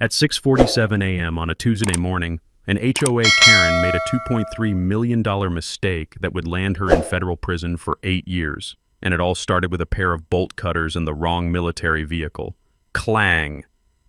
At 6:47 a.m. on a Tuesday morning, an HOA Karen made a $2.3 million mistake that would land her in federal prison for 8 years. And it all started with a pair of bolt cutters in the wrong military vehicle. Clang!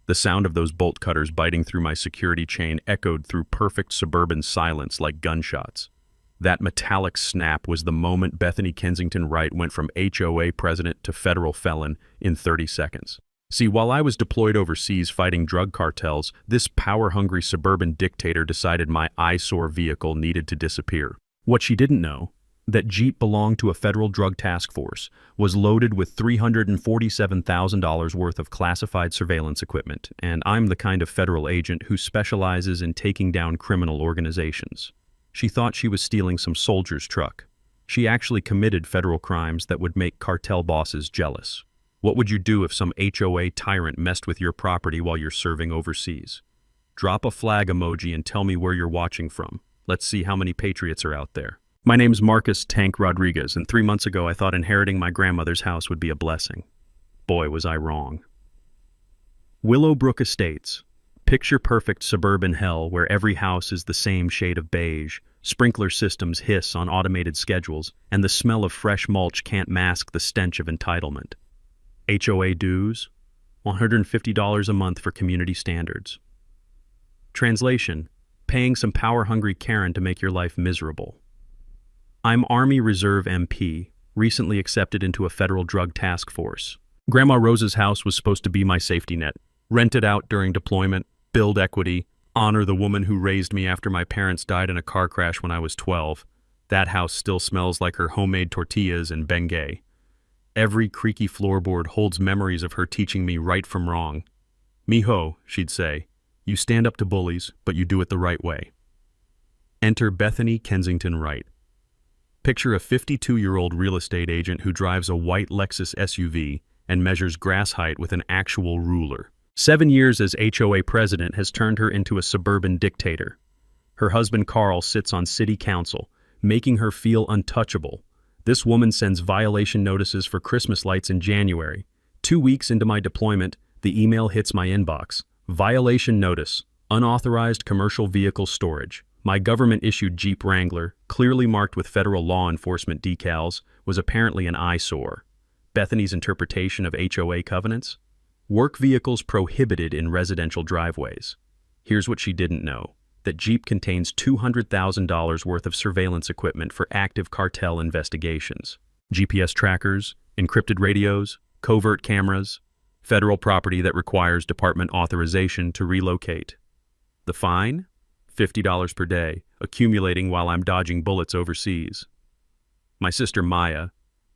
The sound of those bolt cutters biting through my security chain echoed through perfect suburban silence like gunshots. That metallic snap was the moment Bethany Kensington Wright went from HOA president to federal felon in 30 seconds. See, while I was deployed overseas fighting drug cartels, this power-hungry suburban dictator decided my eyesore vehicle needed to disappear. What she didn't know, that Jeep belonged to a federal drug task force, was loaded with $347,000 worth of classified surveillance equipment, and I'm the kind of federal agent who specializes in taking down criminal organizations. She thought she was stealing some soldier's truck. She actually committed federal crimes that would make cartel bosses jealous. What would you do if some HOA tyrant messed with your property while you're serving overseas? Drop a flag emoji and tell me where you're watching from. Let's see how many patriots are out there. My name's Marcus Tank Rodriguez, and 3 months ago I thought inheriting my grandmother's house would be a blessing. Boy, was I wrong. Willowbrook Estates. Picture-perfect suburban hell where every house is the same shade of beige, sprinkler systems hiss on automated schedules, and the smell of fresh mulch can't mask the stench of entitlement. HOA dues, $150 a month for community standards. Translation, paying some power-hungry Karen to make your life miserable. I'm Army Reserve MP, recently accepted into a federal drug task force. Grandma Rose's house was supposed to be my safety net. Rent it out during deployment, build equity, honor the woman who raised me after my parents died in a car crash when I was 12. That house still smells like her homemade tortillas and Bengay. Every creaky floorboard holds memories of her teaching me right from wrong. Mijo, she'd say, you stand up to bullies, but you do it the right way. Enter Bethany Kensington Wright. Picture a 52-year-old real estate agent who drives a white Lexus SUV and measures grass height with an actual ruler. 7 years as HOA president has turned her into a suburban dictator. Her husband Carl sits on city council, making her feel untouchable. This woman sends violation notices for Christmas lights in January. 2 weeks into my deployment, the email hits my inbox. Violation notice, unauthorized commercial vehicle storage. My government-issued Jeep Wrangler, clearly marked with federal law enforcement decals, was apparently an eyesore. Bethany's interpretation of HOA covenants? Work vehicles prohibited in residential driveways. Here's what she didn't know, that Jeep contains $200,000 worth of surveillance equipment for active cartel investigations. GPS trackers, encrypted radios, covert cameras, federal property that requires department authorization to relocate. The fine? $50 per day, accumulating while I'm dodging bullets overseas. My sister Maya,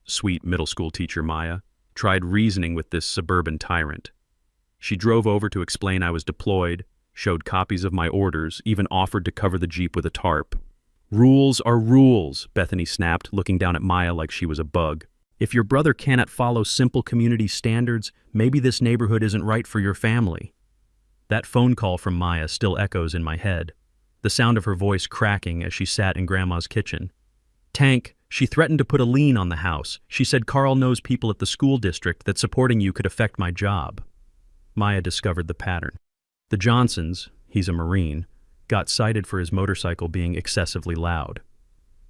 sweet middle school teacher Maya, tried reasoning with this suburban tyrant. She drove over to explain I was deployed, showed copies of my orders, even offered to cover the Jeep with a tarp. Rules are rules, Bethany snapped, looking down at Maya like she was a bug. If your brother cannot follow simple community standards, maybe this neighborhood isn't right for your family. That phone call from Maya still echoes in my head, the sound of her voice cracking as she sat in Grandma's kitchen. Tank, she threatened to put a lien on the house. She said Carl knows people at the school district that supporting you could affect my job. Maya discovered the pattern. The Johnsons, he's a Marine, got cited for his motorcycle being excessively loud.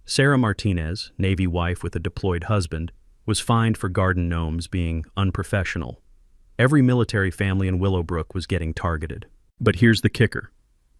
Sarah Martinez, Navy wife with a deployed husband, was fined for garden gnomes being unprofessional. Every military family in Willowbrook was getting targeted. But here's the kicker.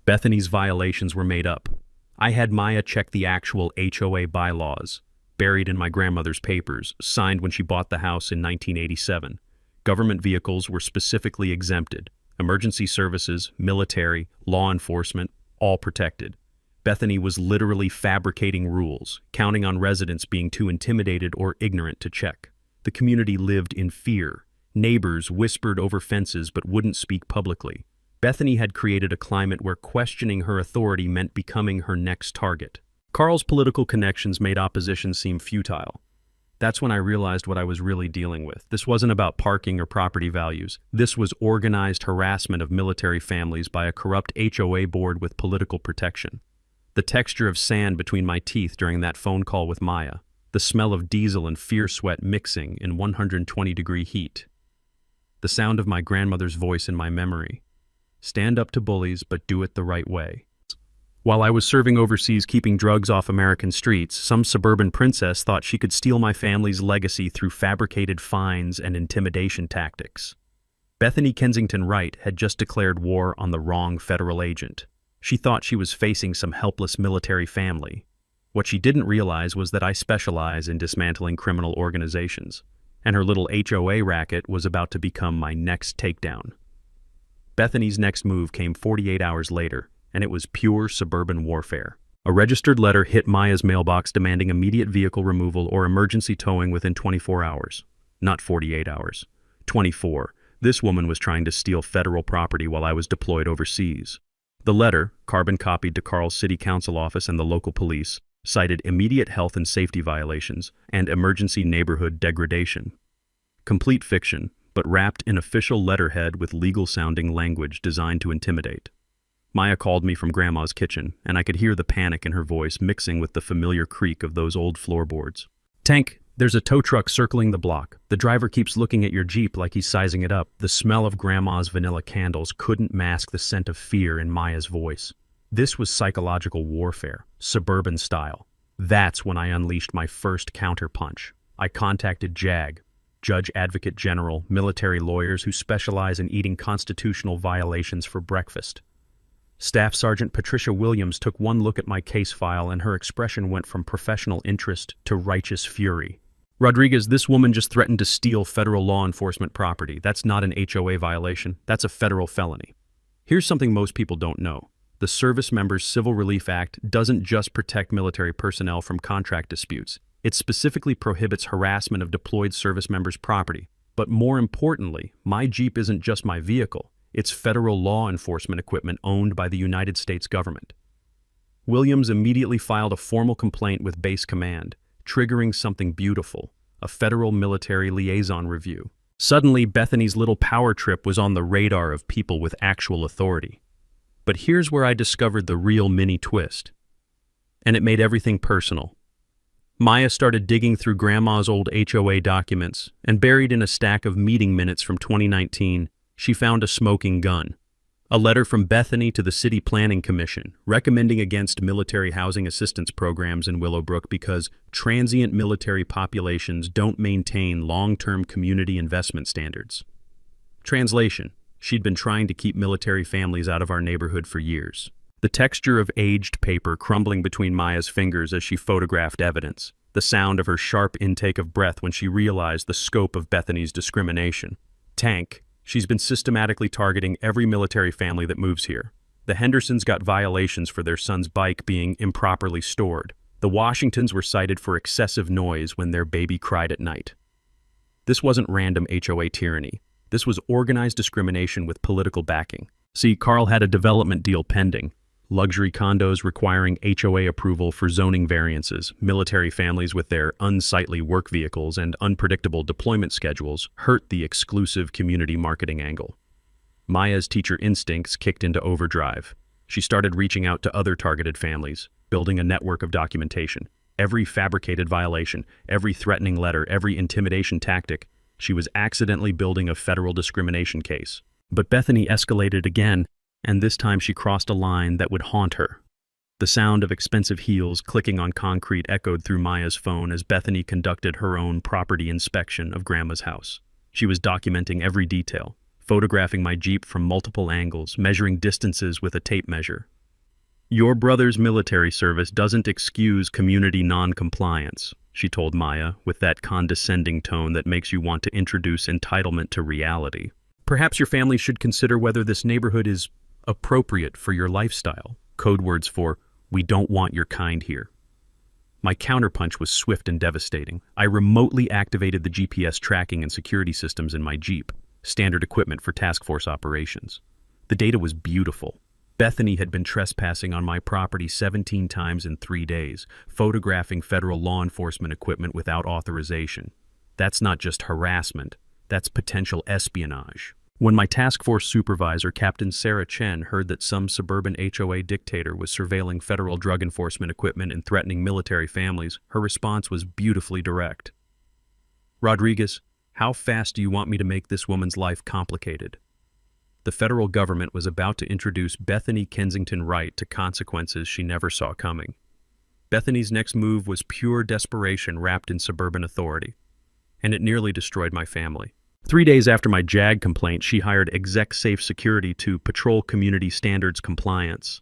Bethany's violations were made up. I had Maya check the actual HOA bylaws, buried in my grandmother's papers, signed when she bought the house in 1987. Government vehicles were specifically exempted. Emergency services, military, law enforcement, all protected. Bethany was literally fabricating rules, counting on residents being too intimidated or ignorant to check. The community lived in fear. Neighbors whispered over fences but wouldn't speak publicly. Bethany had created a climate where questioning her authority meant becoming her next target. Carl's political connections made opposition seem futile. That's when I realized what I was really dealing with. This wasn't about parking or property values. This was organized harassment of military families by a corrupt HOA board with political protection. The texture of sand between my teeth during that phone call with Maya. The smell of diesel and fear sweat mixing in 120-degree heat. The sound of my grandmother's voice in my memory. Stand up to bullies, but do it the right way. While I was serving overseas keeping drugs off American streets, some suburban princess thought she could steal my family's legacy through fabricated fines and intimidation tactics. Bethany Kensington Wright had just declared war on the wrong federal agent. She thought she was facing some helpless military family. What she didn't realize was that I specialize in dismantling criminal organizations, and her little HOA racket was about to become my next takedown. Bethany's next move came 48 hours later, and it was pure suburban warfare. A registered letter hit Maya's mailbox demanding immediate vehicle removal or emergency towing within 24 hours. Not 48 hours. 24. This woman was trying to steal federal property while I was deployed overseas. The letter, carbon copied to Carl's city council office and the local police, cited immediate health and safety violations and emergency neighborhood degradation. Complete fiction, but wrapped in official letterhead with legal-sounding language designed to intimidate. Maya called me from Grandma's kitchen, and I could hear the panic in her voice mixing with the familiar creak of those old floorboards. "Tank, there's a tow truck circling the block. The driver keeps looking at your Jeep like he's sizing it up." The smell of Grandma's vanilla candles couldn't mask the scent of fear in Maya's voice. This was psychological warfare, suburban style. That's when I unleashed my first counterpunch. I contacted JAG, Judge Advocate General, military lawyers who specialize in eating constitutional violations for breakfast. Staff Sergeant Patricia Williams took one look at my case file and her expression went from professional interest to righteous fury. "Rodriguez, this woman just threatened to steal federal law enforcement property. That's not an HOA violation. That's a federal felony." Here's something most people don't know. The Service Members Civil Relief Act doesn't just protect military personnel from contract disputes. It specifically prohibits harassment of deployed service members' property. But more importantly, my Jeep isn't just my vehicle. It's federal law enforcement equipment owned by the United States government. Williams immediately filed a formal complaint with Base Command, triggering something beautiful, a federal military liaison review. Suddenly, Bethany's little power trip was on the radar of people with actual authority. But here's where I discovered the real mini twist. And it made everything personal. Maya started digging through Grandma's old HOA documents, and buried in a stack of meeting minutes from 2019, she found a smoking gun. A letter from Bethany to the City Planning Commission, recommending against military housing assistance programs in Willowbrook because transient military populations don't maintain long-term community investment standards. Translation: she'd been trying to keep military families out of our neighborhood for years. The texture of aged paper crumbling between Maya's fingers as she photographed evidence. The sound of her sharp intake of breath when she realized the scope of Bethany's discrimination. Tank. She's been systematically targeting every military family that moves here. The Hendersons got violations for their son's bike being improperly stored. The Washingtons were cited for excessive noise when their baby cried at night. This wasn't random HOA tyranny. This was organized discrimination with political backing. See, Carl had a development deal pending. Luxury condos requiring HOA approval for zoning variances, military families with their unsightly work vehicles and unpredictable deployment schedules hurt the exclusive community marketing angle. Maya's teacher instincts kicked into overdrive. She started reaching out to other targeted families, building a network of documentation. Every fabricated violation, every threatening letter, every intimidation tactic, she was accidentally building a federal discrimination case. But Bethany escalated again, and this time she crossed a line that would haunt her. The sound of expensive heels clicking on concrete echoed through Maya's phone as Bethany conducted her own property inspection of Grandma's house. She was documenting every detail, photographing my Jeep from multiple angles, measuring distances with a tape measure. "Your brother's military service doesn't excuse community non-compliance," she told Maya with that condescending tone that makes you want to introduce entitlement to reality. "Perhaps your family should consider whether this neighborhood is appropriate for your lifestyle." Code words for, "we don't want your kind here." My counterpunch was swift and devastating. I remotely activated the GPS tracking and security systems in my Jeep, standard equipment for task force operations. The data was beautiful. Bethany had been trespassing on my property 17 times in 3 days, photographing federal law enforcement equipment without authorization. That's not just harassment, that's potential espionage. When my task force supervisor, Captain Sarah Chen, heard that some suburban HOA dictator was surveilling federal drug enforcement equipment and threatening military families, her response was beautifully direct. "Rodriguez, how fast do you want me to make this woman's life complicated?" the federal government was about to introduce Bethany Kensington Wright to consequences she never saw coming. Bethany's next move was pure desperation wrapped in suburban authority, and it nearly destroyed my family. 3 days after my JAG complaint, she hired Exec Safe Security to patrol community standards compliance.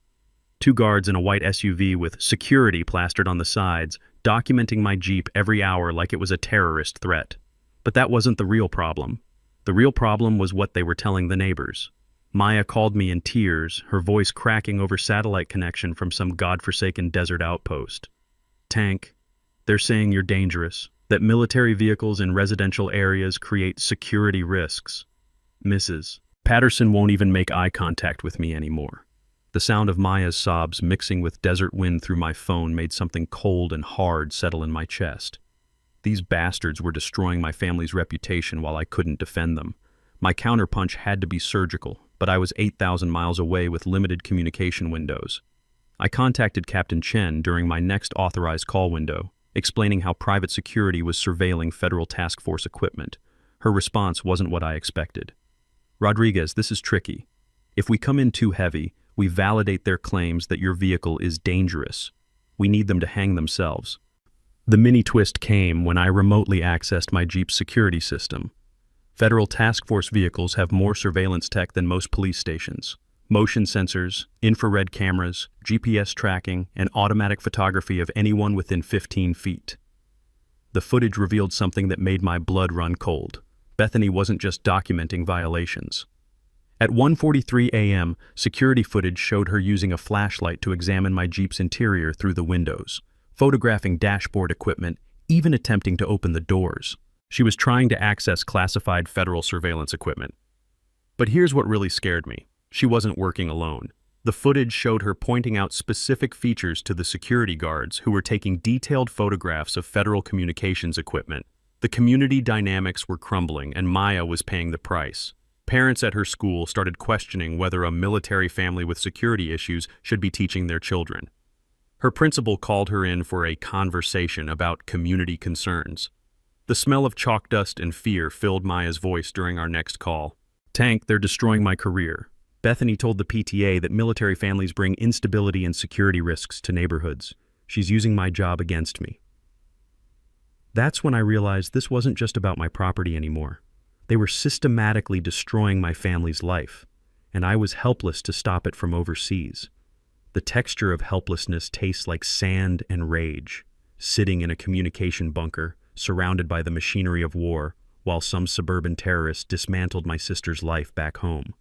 2 guards in a white SUV with security plastered on the sides, documenting my Jeep every hour like it was a terrorist threat. But that wasn't the real problem. The real problem was what they were telling the neighbors. Maya called me in tears, her voice cracking over satellite connection from some godforsaken desert outpost. "Tank, they're saying you're dangerous, that military vehicles in residential areas create security risks. Mrs. Patterson won't even make eye contact with me anymore." The sound of Maya's sobs mixing with desert wind through my phone made something cold and hard settle in my chest. These bastards were destroying my family's reputation while I couldn't defend them. My counterpunch had to be surgical, but I was 8,000 miles away with limited communication windows. I contacted Captain Chen during my next authorized call window, explaining how private security was surveilling federal task force equipment. Her response wasn't what I expected. "Rodriguez, this is tricky. If we come in too heavy, we validate their claims that your vehicle is dangerous. We need them to hang themselves." The mini twist came when I remotely accessed my Jeep's security system. Federal task force vehicles have more surveillance tech than most police stations. Motion sensors, infrared cameras, GPS tracking, and automatic photography of anyone within 15 feet. The footage revealed something that made my blood run cold. Bethany wasn't just documenting violations. At 1:43 a.m., security footage showed her using a flashlight to examine my Jeep's interior through the windows, photographing dashboard equipment, even attempting to open the doors. She was trying to access classified federal surveillance equipment. But here's what really scared me. She wasn't working alone. The footage showed her pointing out specific features to the security guards who were taking detailed photographs of federal communications equipment. The community dynamics were crumbling, and Maya was paying the price. Parents at her school started questioning whether a military family with security issues should be teaching their children. Her principal called her in for a conversation about community concerns. The smell of chalk dust and fear filled Maya's voice during our next call. "Tank, they're destroying my career." Bethany told the PTA that military families bring instability and security risks to neighborhoods. "She's using my job against me." That's when I realized this wasn't just about my property anymore. They were systematically destroying my family's life, and I was helpless to stop it from overseas. The texture of helplessness tastes like sand and rage, sitting in a communication bunker, surrounded by the machinery of war, while some suburban terrorists dismantled my sister's life back home.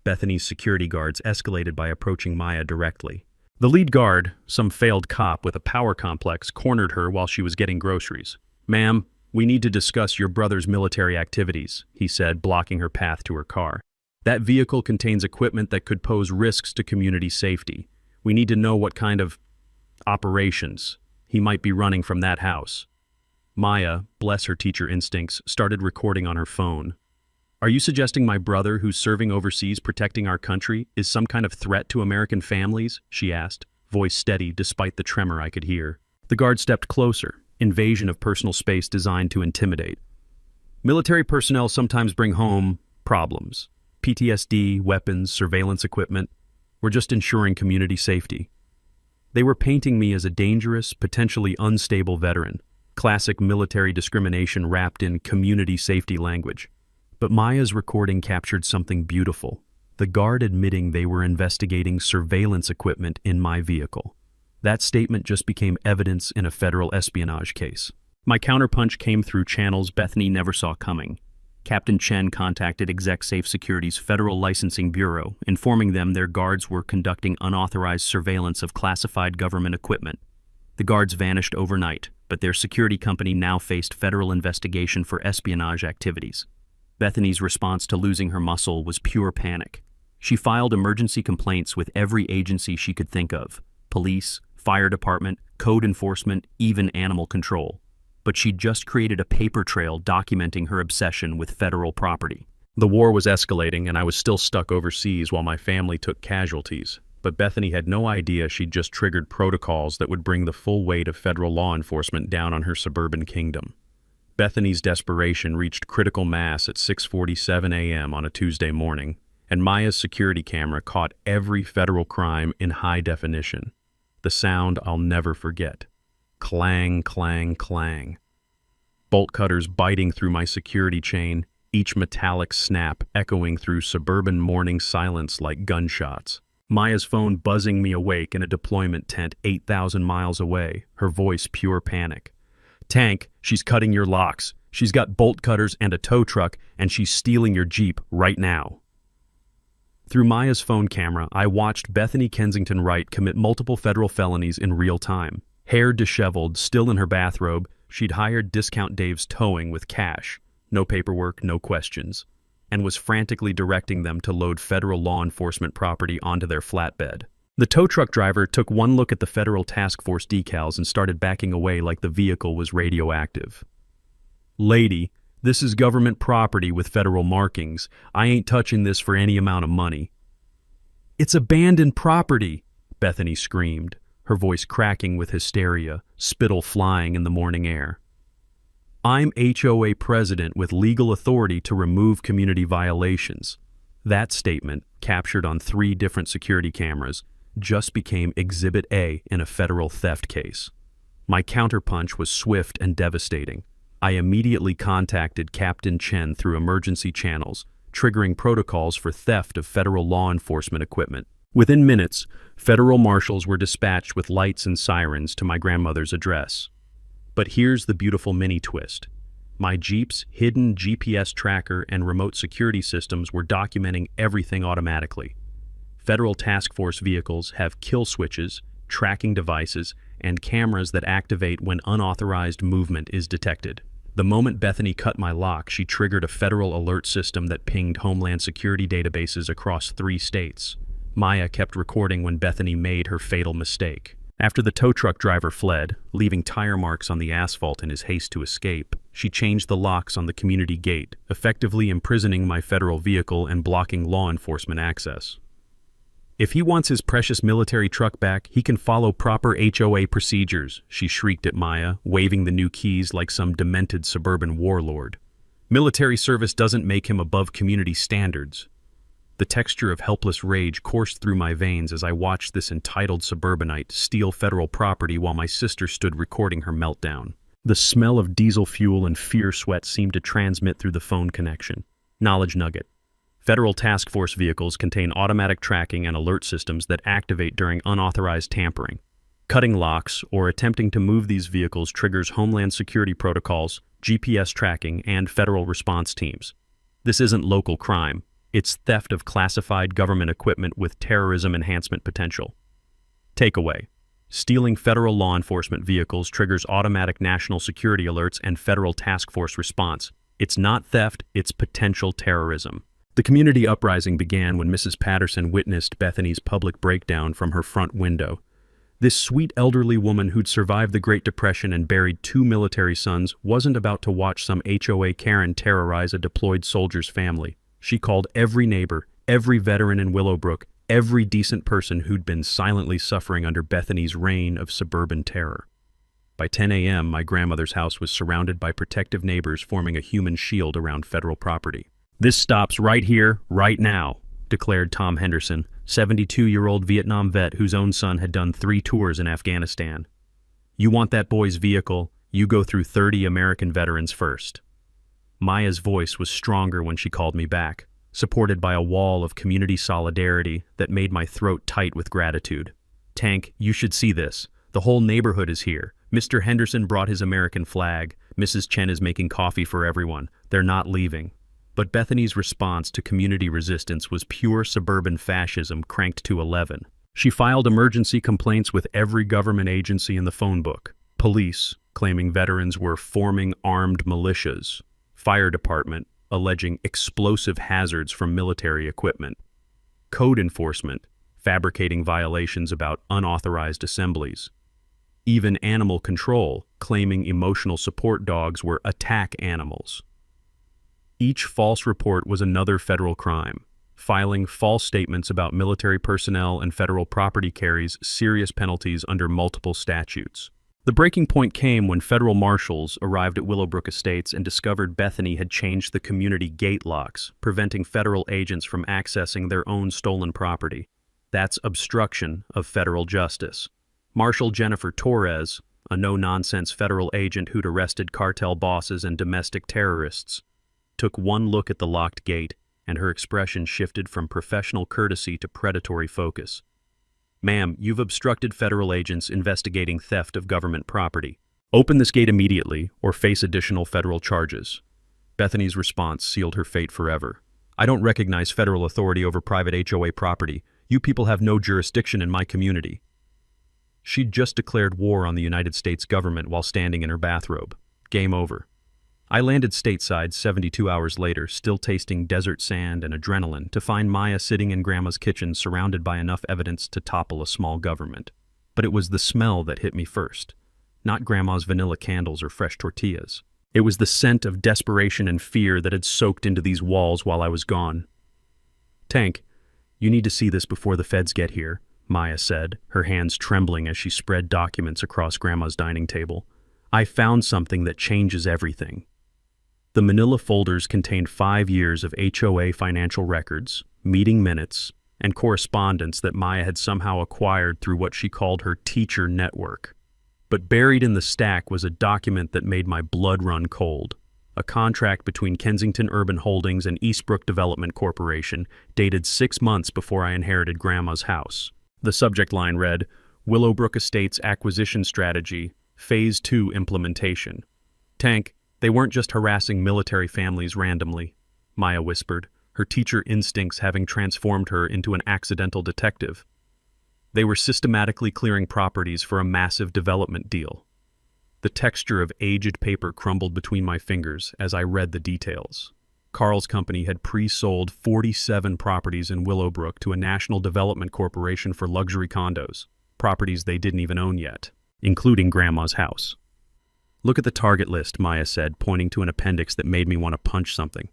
Bethany's security guards escalated by approaching Maya directly. The lead guard, some failed cop with a power complex, cornered her while she was getting groceries. "Ma'am, we need to discuss your brother's military activities," he said, blocking her path to her car. "That vehicle contains equipment that could pose risks to community safety. We need to know what kind of operations he might be running from that house." Maya, bless her teacher instincts, started recording on her phone. "Are you suggesting my brother, who's serving overseas protecting our country, is some kind of threat to American families?" she asked, voice steady despite the tremor I could hear. The guard stepped closer, invasion of personal space designed to intimidate. "Military personnel sometimes bring home problems. PTSD, weapons, surveillance equipment. We're just ensuring community safety." They were painting me as a dangerous, potentially unstable veteran. Classic military discrimination wrapped in community safety language. But Maya's recording captured something beautiful. The guard admitting they were investigating surveillance equipment in my vehicle. That statement just became evidence in a federal espionage case. My counterpunch came through channels Bethany never saw coming. Captain Chen contacted Exec Safe Security's Federal Licensing Bureau, informing them their guards were conducting unauthorized surveillance of classified government equipment. The guards vanished overnight, but their security company now faced federal investigation for espionage activities. Bethany's response to losing her muscle was pure panic. She filed emergency complaints with every agency she could think of: police, fire department, code enforcement, even animal control. But she'd just created a paper trail documenting her obsession with federal property. The war was escalating, and I was still stuck overseas while my family took casualties. But Bethany had no idea she'd just triggered protocols that would bring the full weight of federal law enforcement down on her suburban kingdom. Bethany's desperation reached critical mass at 6:47 a.m. on a Tuesday morning. and Maya's security camera caught every federal crime in high definition. The sound I'll never forget. Clang, clang, clang. Bolt cutters biting through my security chain, each metallic snap echoing through suburban morning silence like gunshots. Maya's phone buzzing me awake in a deployment tent 8,000 miles away, her voice pure panic. "Tank, she's cutting your locks. She's got bolt cutters and a tow truck, and she's stealing your Jeep right now." Through Maya's phone camera, I watched Bethany Kensington Wright commit multiple federal felonies in real time. Hair disheveled, still in her bathrobe, she'd hired Discount Dave's towing with cash. No paperwork, no questions. And was frantically directing them to load federal law enforcement property onto their flatbed. The tow truck driver took one look at the federal task force decals and started backing away like the vehicle was radioactive. "Lady, this is government property with federal markings. I ain't touching this for any amount of money." "It's abandoned property," Bethany screamed, her voice cracking with hysteria, spittle flying in the morning air. "I'm HOA president with legal authority to remove community violations." That statement, captured on 3 different security cameras, just became Exhibit A in a federal theft case. My counterpunch was swift and devastating. I immediately contacted Captain Chen through emergency channels, triggering protocols for theft of federal law enforcement equipment. Within minutes, federal marshals were dispatched with lights and sirens to my grandmother's address. But here's the beautiful mini-twist. My Jeep's hidden GPS tracker and remote security systems were documenting everything automatically. Federal task force vehicles have kill switches, tracking devices, and cameras that activate when unauthorized movement is detected. The moment Bethany cut my lock, she triggered a federal alert system that pinged Homeland Security databases across 3 states. Maya kept recording when Bethany made her fatal mistake. After the tow truck driver fled, leaving tire marks on the asphalt in his haste to escape, she changed the locks on the community gate, effectively imprisoning my federal vehicle and blocking law enforcement access. "If he wants his precious military truck back, he can follow proper HOA procedures," she shrieked at Maya, waving the new keys like some demented suburban warlord. "Military service doesn't make him above community standards." The texture of helpless rage coursed through my veins as I watched this entitled suburbanite steal federal property while my sister stood recording her meltdown. The smell of diesel fuel and fear sweat seemed to transmit through the phone connection. Knowledge nugget. Federal task force vehicles contain automatic tracking and alert systems that activate during unauthorized tampering. Cutting locks or attempting to move these vehicles triggers Homeland Security protocols, GPS tracking, and federal response teams. This isn't local crime. It's theft of classified government equipment with terrorism enhancement potential. Takeaway. Stealing federal law enforcement vehicles triggers automatic national security alerts and federal task force response. It's not theft, it's potential terrorism. The community uprising began when Mrs. Patterson witnessed Bethany's public breakdown from her front window. This sweet elderly woman who'd survived the Great Depression and buried 2 military sons wasn't about to watch some HOA Karen terrorize a deployed soldier's family. She called every neighbor, every veteran in Willowbrook, every decent person who'd been silently suffering under Bethany's reign of suburban terror. By 10 a.m., my grandmother's house was surrounded by protective neighbors forming a human shield around federal property. "This stops right here, right now," declared Tom Henderson, 72-year-old Vietnam vet whose own son had done 3 tours in Afghanistan. "You want that boy's vehicle, you go through 30 American veterans first." Maya's voice was stronger when she called me back, supported by a wall of community solidarity that made my throat tight with gratitude. "Tank, you should see this. The whole neighborhood is here. Mr. Henderson brought his American flag. Mrs. Chen is making coffee for everyone. They're not leaving." But Bethany's response to community resistance was pure suburban fascism cranked to 11. She filed emergency complaints with every government agency in the phone book. Police, claiming veterans were forming armed militias. Fire department, alleging explosive hazards from military equipment. Code enforcement, fabricating violations about unauthorized assemblies. Even animal control, claiming emotional support dogs were attack animals. Each false report was another federal crime. Filing false statements about military personnel and federal property carries serious penalties under multiple statutes. The breaking point came when federal marshals arrived at Willowbrook Estates and discovered Bethany had changed the community gate locks, preventing federal agents from accessing their own stolen property. That's obstruction of federal justice. Marshal Jennifer Torres, a no-nonsense federal agent who'd arrested cartel bosses and domestic terrorists, took one look at the locked gate, and her expression shifted from professional courtesy to predatory focus. "Ma'am, you've obstructed federal agents investigating theft of government property. Open this gate immediately or face additional federal charges." Bethany's response sealed her fate forever. "I don't recognize federal authority over private HOA property. You people have no jurisdiction in my community." She'd just declared war on the United States government while standing in her bathrobe. Game over. I landed stateside 72 hours later, still tasting desert sand and adrenaline, to find Maya sitting in Grandma's kitchen surrounded by enough evidence to topple a small government. But it was the smell that hit me first. Not Grandma's vanilla candles or fresh tortillas. It was the scent of desperation and fear that had soaked into these walls while I was gone. "Tank, you need to see this before the feds get here," Maya said, her hands trembling as she spread documents across Grandma's dining table. "I found something that changes everything." The manila folders contained 5 years of HOA financial records, meeting minutes, and correspondence that Maya had somehow acquired through what she called her teacher network. But buried in the stack was a document that made my blood run cold. A contract between Kensington Urban Holdings and Eastbrook Development Corporation, dated 6 months before I inherited Grandma's house. The subject line read, "Willowbrook Estates Acquisition Strategy, Phase 2 Implementation." "Tank, they weren't just harassing military families randomly," Maya whispered, her teacher instincts having transformed her into an accidental detective. "They were systematically clearing properties for a massive development deal." The texture of aged paper crumbled between my fingers as I read the details. Carl's company had pre-sold 47 properties in Willowbrook to a national development corporation for luxury condos, properties they didn't even own yet, including Grandma's house. "Look at the target list," Maya said, pointing to an appendix that made me want to punch something.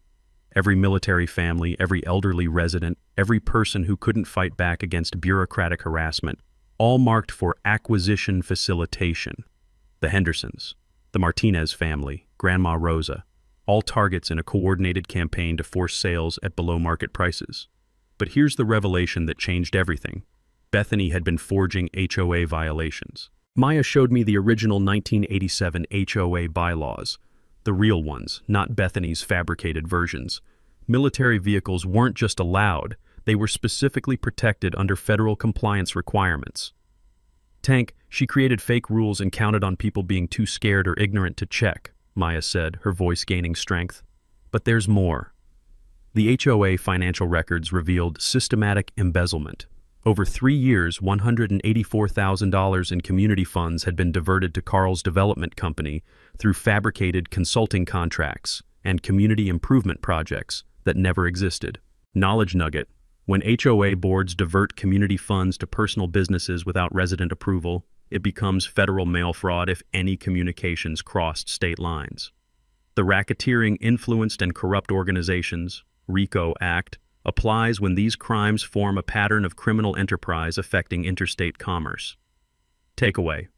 Every military family, every elderly resident, every person who couldn't fight back against bureaucratic harassment, all marked for acquisition facilitation. The Hendersons, the Martinez family, Grandma Rosa, all targets in a coordinated campaign to force sales at below-market prices. But here's the revelation that changed everything. Bethany had been forging HOA violations. Maya showed me the original 1987 HOA bylaws, the real ones, not Bethany's fabricated versions. Military vehicles weren't just allowed, they were specifically protected under federal compliance requirements. "Tank, she created fake rules and counted on people being too scared or ignorant to check," Maya said, her voice gaining strength. "But there's more." The HOA financial records revealed systematic embezzlement. Over 3 years, $184,000 in community funds had been diverted to Carl's development company through fabricated consulting contracts and community improvement projects that never existed. Knowledge nugget: when HOA boards divert community funds to personal businesses without resident approval, it becomes federal mail fraud if any communications crossed state lines. The Racketeering, Influenced, and Corrupt Organizations (RICO) Act applies when these crimes form a pattern of criminal enterprise affecting interstate commerce. Takeaway: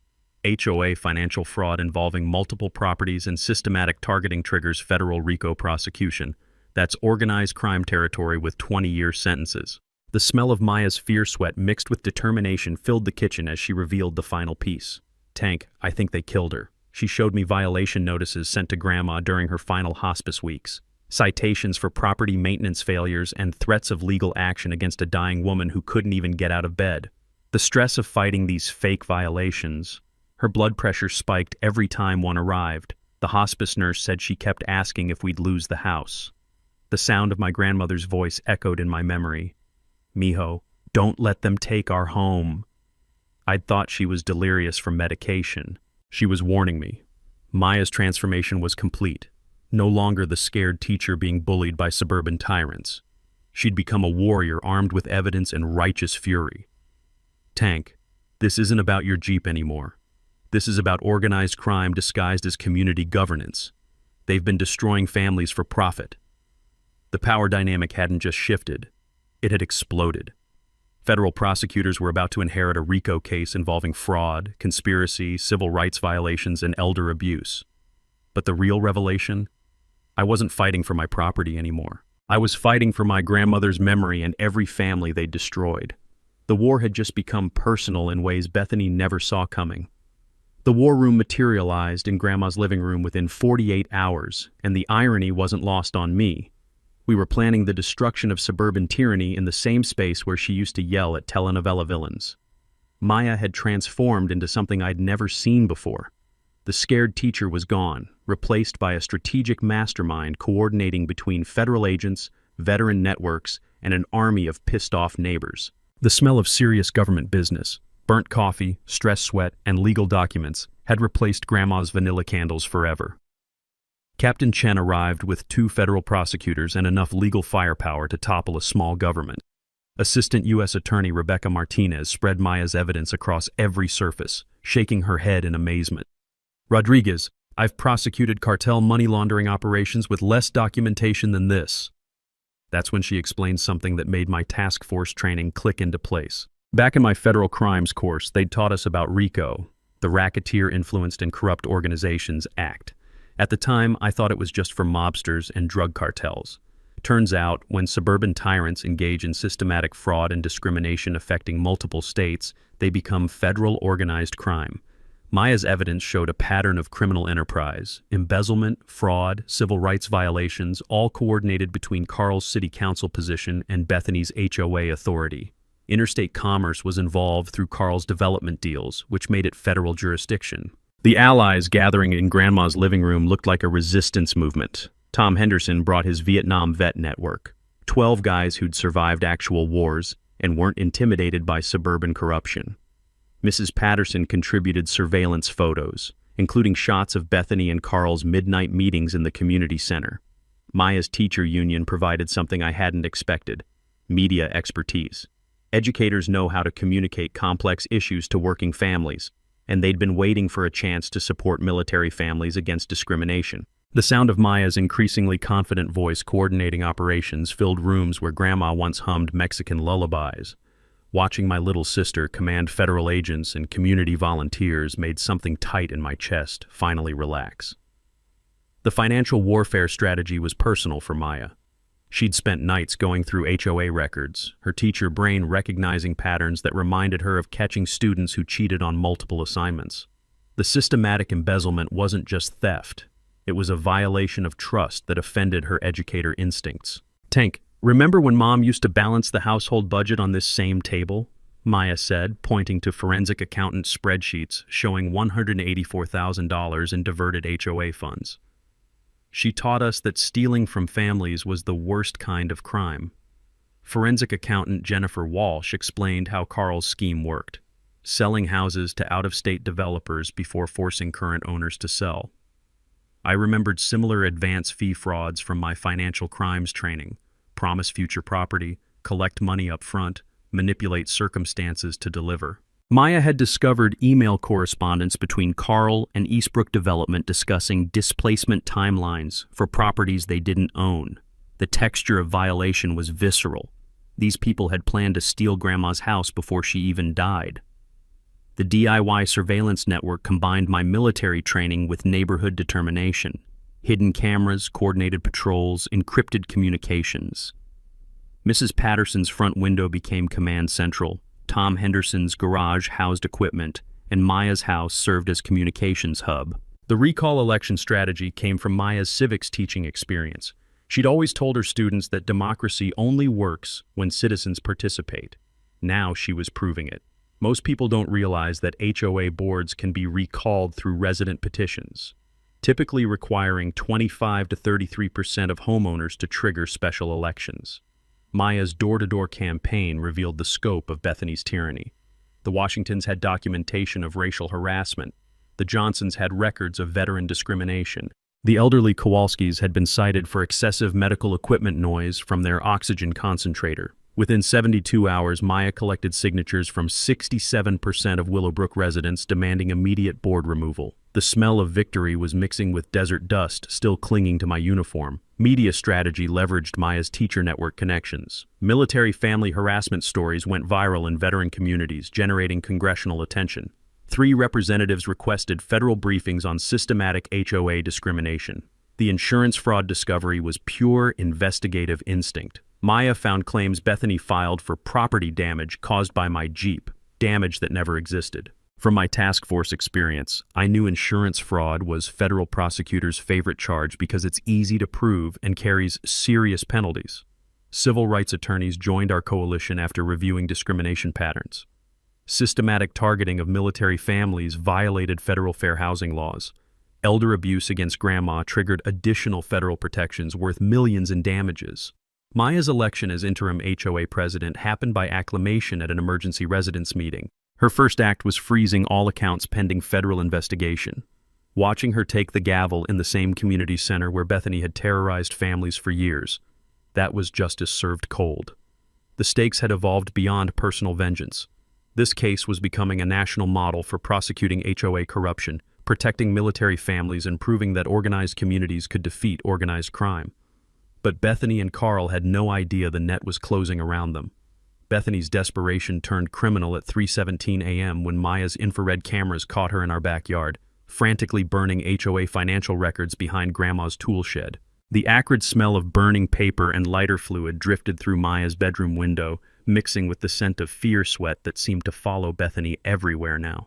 HOA financial fraud involving multiple properties and systematic targeting triggers federal RICO prosecution. That's organized crime territory with 20-year sentences. The smell of Maya's fear sweat mixed with determination filled the kitchen as she revealed the final piece. "Tank, I think they killed her." She showed me violation notices sent to Grandma during her final hospice weeks. Citations for property maintenance failures and threats of legal action against a dying woman who couldn't even get out of bed. The stress of fighting these fake violations. Her blood pressure spiked every time one arrived. The hospice nurse said she kept asking if we'd lose the house. The sound of my grandmother's voice echoed in my memory. "Mijo, don't let them take our home." I'd thought she was delirious from medication. She was warning me. Maya's transformation was complete. No longer the scared teacher being bullied by suburban tyrants. She'd become a warrior armed with evidence and righteous fury. "Tank, this isn't about your Jeep anymore. This is about organized crime disguised as community governance. They've been destroying families for profit." The power dynamic hadn't just shifted, it had exploded. Federal prosecutors were about to inherit a RICO case involving fraud, conspiracy, civil rights violations, and elder abuse. But the real revelation? I wasn't fighting for my property anymore. I was fighting for my grandmother's memory and every family they'd destroyed. The war had just become personal in ways Bethany never saw coming. The war room materialized in Grandma's living room within 48 hours, and the irony wasn't lost on me. We were planning the destruction of suburban tyranny in the same space where she used to yell at telenovela villains. Maya had transformed into something I'd never seen before. The scared teacher was gone, replaced by a strategic mastermind coordinating between federal agents, veteran networks, and an army of pissed-off neighbors. The smell of serious government business, burnt coffee, stress sweat, and legal documents had replaced Grandma's vanilla candles forever. Captain Chen arrived with 2 federal prosecutors and enough legal firepower to topple a small government. Assistant U.S. Attorney Rebecca Martinez spread Maya's evidence across every surface, shaking her head in amazement. "Rodriguez, I've prosecuted cartel money laundering operations with less documentation than this." That's when she explained something that made my task force training click into place. Back in my federal crimes course, they'd taught us about RICO, the Racketeer Influenced and Corrupt Organizations Act. At the time, I thought it was just for mobsters and drug cartels. Turns out, when suburban tyrants engage in systematic fraud and discrimination affecting multiple states, they become federal organized crime. Maya's evidence showed a pattern of criminal enterprise, embezzlement, fraud, civil rights violations, all coordinated between Carl's city council position and Bethany's HOA authority. Interstate commerce was involved through Carl's development deals, which made it federal jurisdiction. The allies gathering in Grandma's living room looked like a resistance movement. Tom Henderson brought his Vietnam vet network, 12 guys who'd survived actual wars and weren't intimidated by suburban corruption. Mrs. Patterson contributed surveillance photos, including shots of Bethany and Carl's midnight meetings in the community center. Maya's teacher union provided something I hadn't expected: media expertise. Educators know how to communicate complex issues to working families, and they'd been waiting for a chance to support military families against discrimination. The sound of Maya's increasingly confident voice coordinating operations filled rooms where Grandma once hummed Mexican lullabies. Watching my little sister command federal agents and community volunteers made something tight in my chest finally relax. The financial warfare strategy was personal for Maya. She'd spent nights going through HOA records, her teacher brain recognizing patterns that reminded her of catching students who cheated on multiple assignments. The systematic embezzlement wasn't just theft. It was a violation of trust that offended her educator instincts. "Tank, remember when Mom used to balance the household budget on this same table?" Maya said, pointing to forensic accountant spreadsheets showing $184,000 in diverted HOA funds. She taught us that stealing from families was the worst kind of crime. Forensic accountant Jennifer Walsh explained how Carl's scheme worked: selling houses to out-of-state developers before forcing current owners to sell. I remembered similar advance fee frauds from my financial crimes training: promise future property, collect money up front, manipulate circumstances to deliver. Maya had discovered email correspondence between Carl and Eastbrook Development discussing displacement timelines for properties they didn't own. The texture of violation was visceral. These people had planned to steal Grandma's house before she even died. The DIY surveillance network combined my military training with neighborhood determination: hidden cameras, coordinated patrols, encrypted communications. Mrs. Patterson's front window became command central. Tom Henderson's garage housed equipment, and Maya's house served as communications hub. The recall election strategy came from Maya's civics teaching experience. She'd always told her students that democracy only works when citizens participate. Now she was proving it. Most people don't realize that HOA boards can be recalled through resident petitions, typically requiring 25 to 33% of homeowners to trigger special elections. Maya's door-to-door campaign revealed the scope of Bethany's tyranny. The Washingtons had documentation of racial harassment. The Johnsons had records of veteran discrimination. The elderly Kowalskis had been cited for excessive medical equipment noise from their oxygen concentrator. Within 72 hours, Maya collected signatures from 67% of Willowbrook residents demanding immediate board removal. The smell of victory was mixing with desert dust still clinging to my uniform. Media strategy leveraged Maya's teacher network connections. Military family harassment stories went viral in veteran communities, generating congressional attention. 3 representatives requested federal briefings on systematic HOA discrimination. The insurance fraud discovery was pure investigative instinct. Maya found claims Bethany filed for property damage caused by my Jeep, damage that never existed. From my task force experience, I knew insurance fraud was federal prosecutors' favorite charge because it's easy to prove and carries serious penalties. Civil rights attorneys joined our coalition after reviewing discrimination patterns. Systematic targeting of military families violated federal fair housing laws. Elder abuse against grandma triggered additional federal protections worth millions in damages. Maya's election as interim HOA president happened by acclamation at an emergency residence meeting. Her first act was freezing all accounts pending federal investigation. Watching her take the gavel in the same community center where Bethany had terrorized families for years, that was justice served cold. The stakes had evolved beyond personal vengeance. This case was becoming a national model for prosecuting HOA corruption, protecting military families, and proving that organized communities could defeat organized crime. But Bethany and Carl had no idea the net was closing around them. Bethany's desperation turned criminal at 3:17 a.m. when Maya's infrared cameras caught her in our backyard, frantically burning HOA financial records behind Grandma's tool shed. The acrid smell of burning paper and lighter fluid drifted through Maya's bedroom window, mixing with the scent of fear sweat that seemed to follow Bethany everywhere now.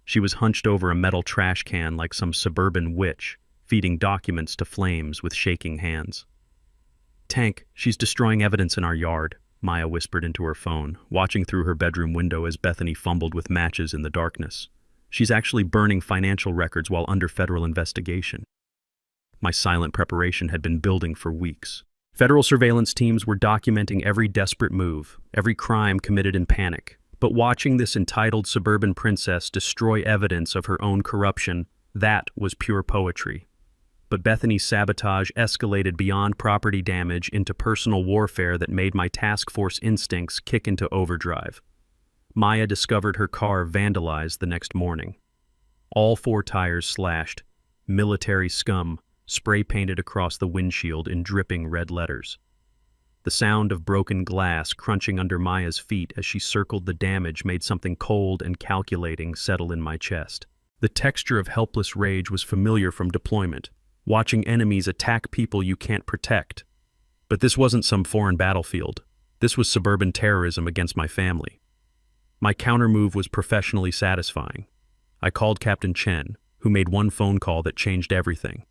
She was hunched over a metal trash can like some suburban witch, feeding documents to flames with shaking hands. "Tank, she's destroying evidence in our yard," Maya whispered into her phone, watching through her bedroom window as Bethany fumbled with matches in the darkness. "She's actually burning financial records while under federal investigation." My silent preparation had been building for weeks. Federal surveillance teams were documenting every desperate move, every crime committed in panic. But watching this entitled suburban princess destroy evidence of her own corruption, that was pure poetry. But Bethany's sabotage escalated beyond property damage into personal warfare that made my task force instincts kick into overdrive. Maya discovered her car vandalized the next morning. All 4 tires slashed, military scum spray-painted across the windshield in dripping red letters. The sound of broken glass crunching under Maya's feet as she circled the damage made something cold and calculating settle in my chest. The texture of helpless rage was familiar from deployment, watching enemies attack people you can't protect. But this wasn't some foreign battlefield. This was suburban terrorism against my family. My countermove was professionally satisfying. I called Captain Chen, who made one phone call that changed everything.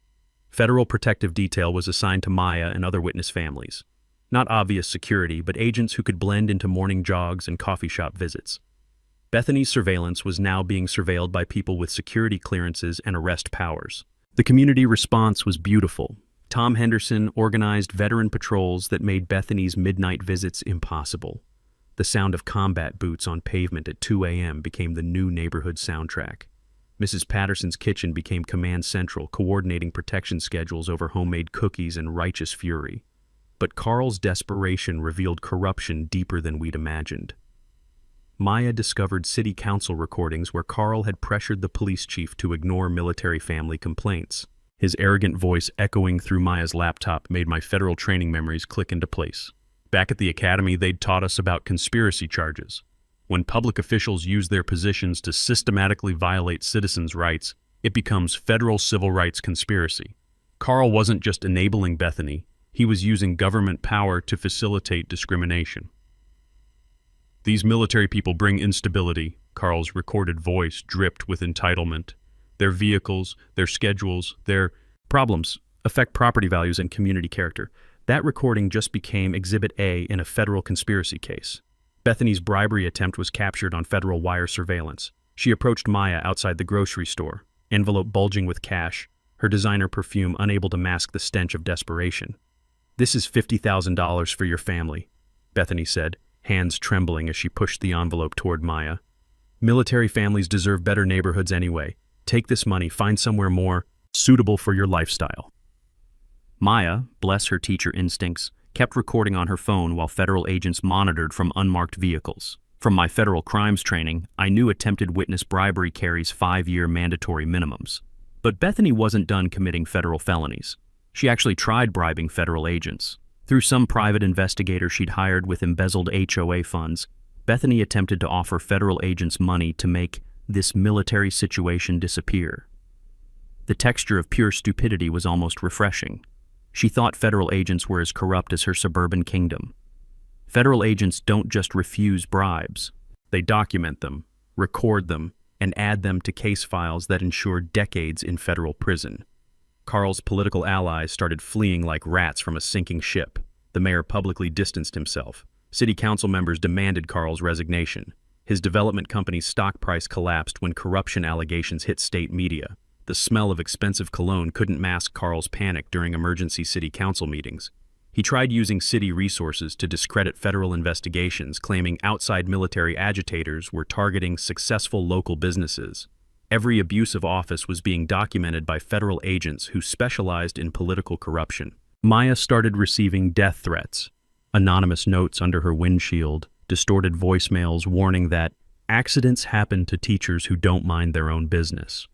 Federal protective detail was assigned to Maya and other witness families. Not obvious security, but agents who could blend into morning jogs and coffee shop visits. Bethany's surveillance was now being surveilled by people with security clearances and arrest powers. The community response was beautiful. Tom Henderson organized veteran patrols that made Bethany's midnight visits impossible. The sound of combat boots on pavement at 2 a.m. became the new neighborhood soundtrack. Mrs. Patterson's kitchen became command central, coordinating protection schedules over homemade cookies and righteous fury. But Carl's desperation revealed corruption deeper than we'd imagined. Maya discovered city council recordings where Carl had pressured the police chief to ignore military family complaints. His arrogant voice echoing through Maya's laptop made my federal training memories click into place. Back at the academy, they'd taught us about conspiracy charges. When public officials use their positions to systematically violate citizens' rights, it becomes federal civil rights conspiracy. Carl wasn't just enabling Bethany, he was using government power to facilitate discrimination. "These military people bring instability," Carl's recorded voice dripped with entitlement. "Their vehicles, their schedules, their problems affect property values and community character." That recording just became Exhibit A in a federal conspiracy case. Bethany's bribery attempt was captured on federal wire surveillance. She approached Maya outside the grocery store, envelope bulging with cash, her designer perfume unable to mask the stench of desperation. "This is $50,000 for your family," Bethany said, hands trembling as she pushed the envelope toward Maya. "Military families deserve better neighborhoods anyway. Take this money, find somewhere more suitable for your lifestyle." Maya, bless her teacher instincts, kept recording on her phone while federal agents monitored from unmarked vehicles. From my federal crimes training, I knew attempted witness bribery carries 5-year mandatory minimums. But Bethany wasn't done committing federal felonies. She actually tried bribing federal agents. Through some private investigator she'd hired with embezzled HOA funds, Bethany attempted to offer federal agents money to make this military situation disappear. The texture of pure stupidity was almost refreshing. She thought federal agents were as corrupt as her suburban kingdom. Federal agents don't just refuse bribes. They document them, record them, and add them to case files that ensure decades in federal prison. Carl's political allies started fleeing like rats from a sinking ship. The mayor publicly distanced himself. City council members demanded Carl's resignation. His development company's stock price collapsed when corruption allegations hit state media. The smell of expensive cologne couldn't mask Carl's panic during emergency city council meetings. He tried using city resources to discredit federal investigations, claiming outside military agitators were targeting successful local businesses. Every abuse of office was being documented by federal agents who specialized in political corruption. Maya started receiving death threats, anonymous notes under her windshield, distorted voicemails warning that accidents happen to teachers who don't mind their own business.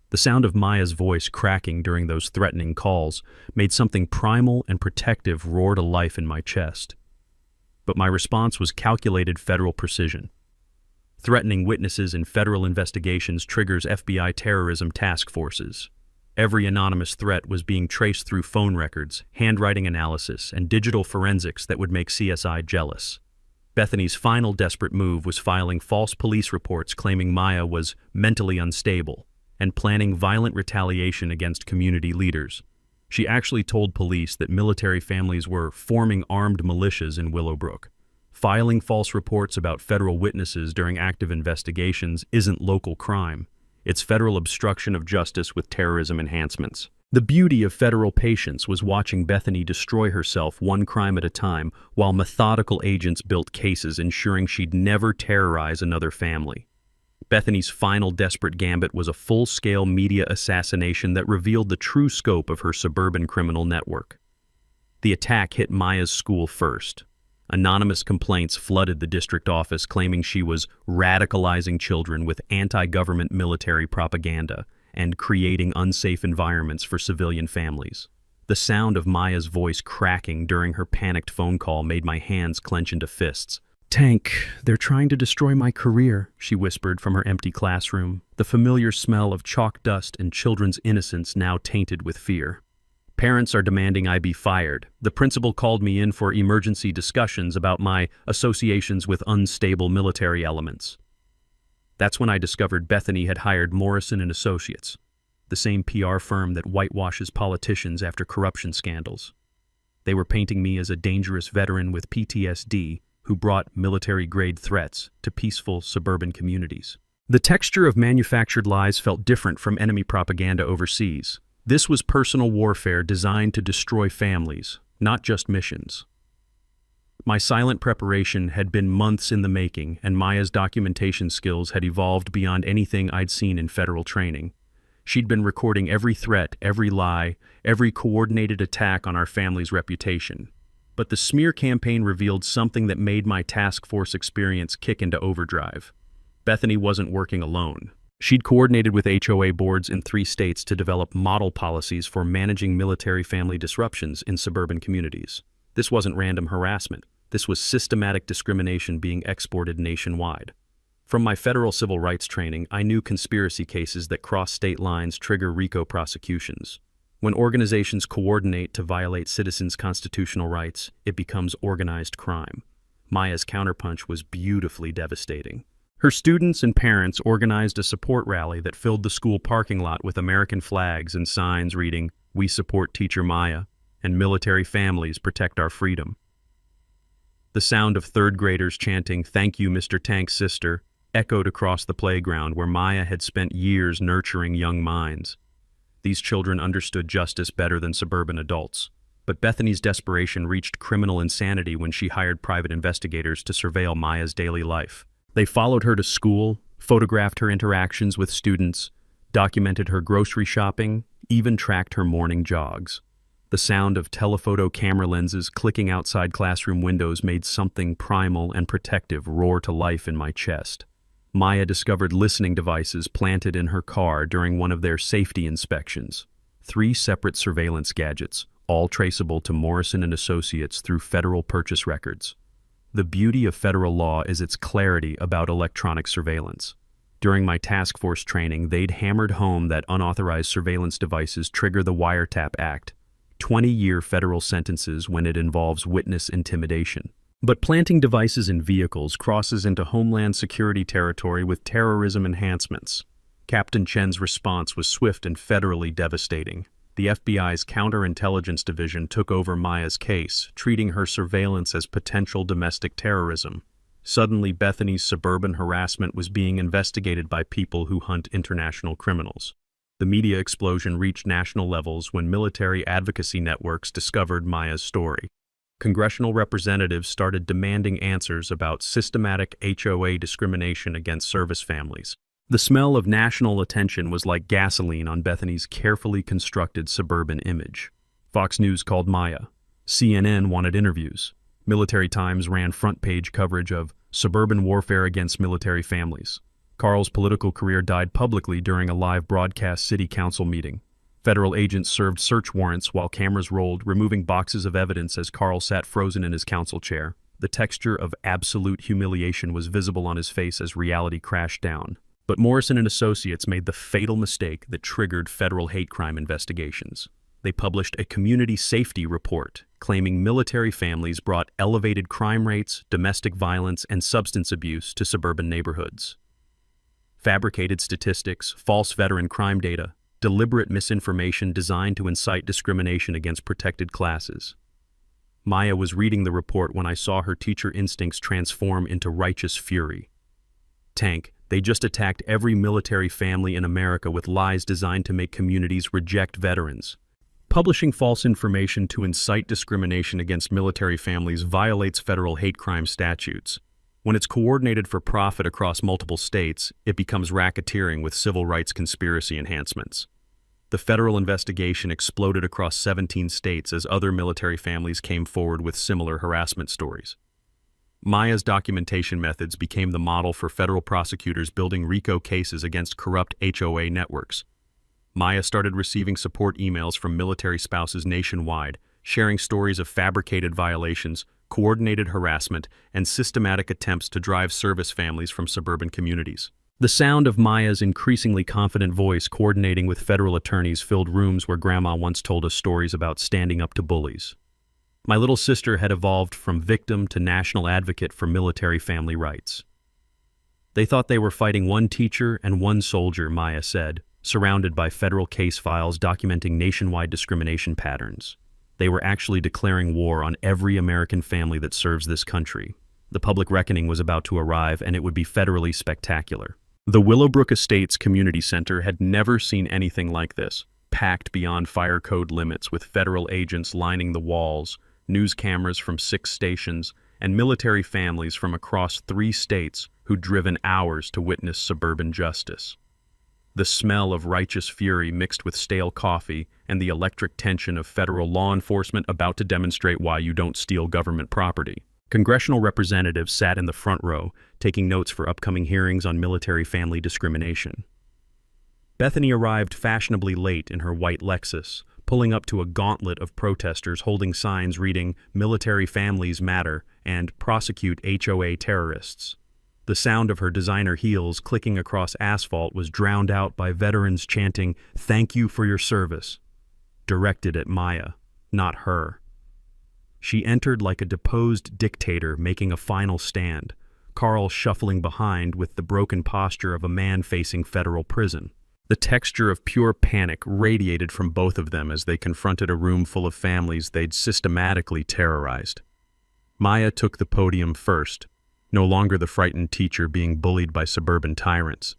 The sound of Maya's voice cracking during those threatening calls made something primal and protective roar to life in my chest. But my response was calculated federal precision. Threatening witnesses in federal investigations triggers FBI terrorism task forces. Every anonymous threat was being traced through phone records, handwriting analysis, and digital forensics that would make CSI jealous. Bethany's final desperate move was filing false police reports claiming Maya was mentally unstable and planning violent retaliation against community leaders. She actually told police that military families were forming armed militias in Willowbrook. Filing false reports about federal witnesses during active investigations isn't local crime. It's federal obstruction of justice with terrorism enhancements. The beauty of federal patience was watching Bethany destroy herself one crime at a time while methodical agents built cases ensuring she'd never terrorize another family. Bethany's final desperate gambit was a full-scale media assassination that revealed the true scope of her suburban criminal network. The attack hit Maya's school first. Anonymous complaints flooded the district office claiming she was radicalizing children with anti-government military propaganda and creating unsafe environments for civilian families. The sound of Maya's voice cracking during her panicked phone call made my hands clench into fists. "Tank, they're trying to destroy my career," she whispered from her empty classroom, the familiar smell of chalk dust and children's innocence now tainted with fear. "Parents are demanding I be fired. The principal called me in for emergency discussions about my associations with unstable military elements." That's when I discovered Bethany had hired Morrison and Associates, the same PR firm that whitewashes politicians after corruption scandals. They were painting me as a dangerous veteran with PTSD who brought military-grade threats to peaceful suburban communities. The texture of manufactured lies felt different from enemy propaganda overseas. This was personal warfare designed to destroy families, not just missions. My silent preparation had been months in the making, and Maya's documentation skills had evolved beyond anything I'd seen in federal training. She'd been recording every threat, every lie, every coordinated attack on our family's reputation. But the smear campaign revealed something that made my task force experience kick into overdrive. Bethany wasn't working alone. She'd coordinated with HOA boards in 3 states to develop model policies for managing military family disruptions in suburban communities. This wasn't random harassment. This was systematic discrimination being exported nationwide. From my federal civil rights training, I knew conspiracy cases that cross state lines trigger RICO prosecutions. When organizations coordinate to violate citizens' constitutional rights, it becomes organized crime. Maya's counterpunch was beautifully devastating. Her students and parents organized a support rally that filled the school parking lot with American flags and signs reading, "We support Teacher Maya," and "Military families protect our freedom." The sound of 3rd graders chanting, "Thank you, Mr. Tank's sister," echoed across the playground where Maya had spent years nurturing young minds. These children understood justice better than suburban adults. But Bethany's desperation reached criminal insanity when she hired private investigators to surveil Maya's daily life. They followed her to school, photographed her interactions with students, documented her grocery shopping, even tracked her morning jogs. The sound of telephoto camera lenses clicking outside classroom windows made something primal and protective roar to life in my chest. Maya discovered listening devices planted in her car during one of their safety inspections. 3 separate surveillance gadgets, all traceable to Morrison and Associates through federal purchase records. The beauty of federal law is its clarity about electronic surveillance. During my task force training, they'd hammered home that unauthorized surveillance devices trigger the Wiretap Act, 20-year federal sentences when it involves witness intimidation. But planting devices in vehicles crosses into Homeland Security territory with terrorism enhancements. Captain Chen's response was swift and federally devastating. The FBI's Counterintelligence Division took over Maya's case, treating her surveillance as potential domestic terrorism. Suddenly, Bethany's suburban harassment was being investigated by people who hunt international criminals. The media explosion reached national levels when military advocacy networks discovered Maya's story. Congressional representatives started demanding answers about systematic HOA discrimination against service families. The smell of national attention was like gasoline on Bethany's carefully constructed suburban image. Fox News called Maya. CNN wanted interviews. Military Times ran front-page coverage of suburban warfare against military families. Carl's political career died publicly during a live broadcast city council meeting. Federal agents served search warrants while cameras rolled, removing boxes of evidence as Carl sat frozen in his council chair. The texture of absolute humiliation was visible on his face as reality crashed down. But Morrison and Associates made the fatal mistake that triggered federal hate crime investigations. They published a community safety report claiming military families brought elevated crime rates, domestic violence, and substance abuse to suburban neighborhoods. Fabricated statistics, false veteran crime data, deliberate misinformation designed to incite discrimination against protected classes. Maya was reading the report when I saw her teacher instincts transform into righteous fury. Tank, they just attacked every military family in America with lies designed to make communities reject veterans. Publishing false information to incite discrimination against military families violates federal hate crime statutes. When it's coordinated for profit across multiple states, it becomes racketeering with civil rights conspiracy enhancements. The federal investigation exploded across 17 states as other military families came forward with similar harassment stories. Maya's documentation methods became the model for federal prosecutors building RICO cases against corrupt HOA networks. Maya started receiving support emails from military spouses nationwide, sharing stories of fabricated violations, coordinated harassment, and systematic attempts to drive service families from suburban communities. The sound of Maya's increasingly confident voice coordinating with federal attorneys filled rooms where Grandma once told us stories about standing up to bullies. My little sister had evolved from victim to national advocate for military family rights. They thought they were fighting one teacher and one soldier, Maya said, surrounded by federal case files documenting nationwide discrimination patterns. They were actually declaring war on every American family that serves this country. The public reckoning was about to arrive, and it would be federally spectacular. The Willowbrook Estates Community Center had never seen anything like this, packed beyond fire code limits with federal agents lining the walls, news cameras from 6 stations, and military families from across 3 states who'd driven hours to witness suburban justice. The smell of righteous fury mixed with stale coffee and the electric tension of federal law enforcement about to demonstrate why you don't steal government property. Congressional representatives sat in the front row, taking notes for upcoming hearings on military family discrimination. Bethany arrived fashionably late in her white Lexus, pulling up to a gauntlet of protesters holding signs reading "Military Families Matter" and "Prosecute HOA Terrorists." The sound of her designer heels clicking across asphalt was drowned out by veterans chanting, "Thank you for your service," directed at Maya, not her. She entered like a deposed dictator making a final stand, Carl shuffling behind with the broken posture of a man facing federal prison. The texture of pure panic radiated from both of them as they confronted a room full of families they'd systematically terrorized. Maya took the podium first, no longer the frightened teacher being bullied by suburban tyrants.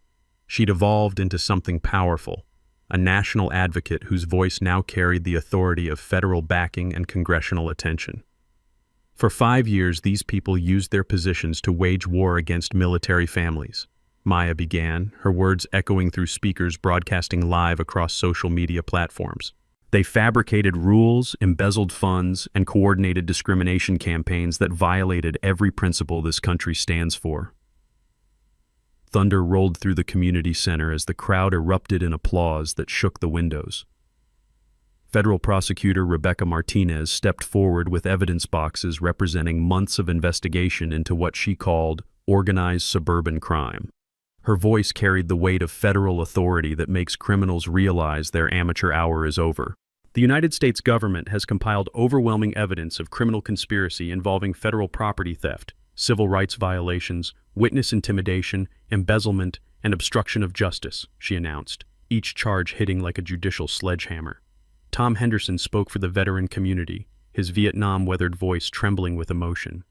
She'd evolved into something powerful, a national advocate whose voice now carried the authority of federal backing and congressional attention. For 5 years, these people used their positions to wage war against military families. Maya began, her words echoing through speakers broadcasting live across social media platforms. They fabricated rules, embezzled funds, and coordinated discrimination campaigns that violated every principle this country stands for. Thunder rolled through the community center as the crowd erupted in applause that shook the windows. Federal prosecutor Rebecca Martinez stepped forward with evidence boxes representing months of investigation into what she called organized suburban crime. Her voice carried the weight of federal authority that makes criminals realize their amateur hour is over. The United States government has compiled overwhelming evidence of criminal conspiracy involving federal property theft, civil rights violations, witness intimidation, embezzlement, and obstruction of justice, she announced, each charge hitting like a judicial sledgehammer. Tom Henderson spoke for the veteran community, his Vietnam-weathered voice trembling with emotion.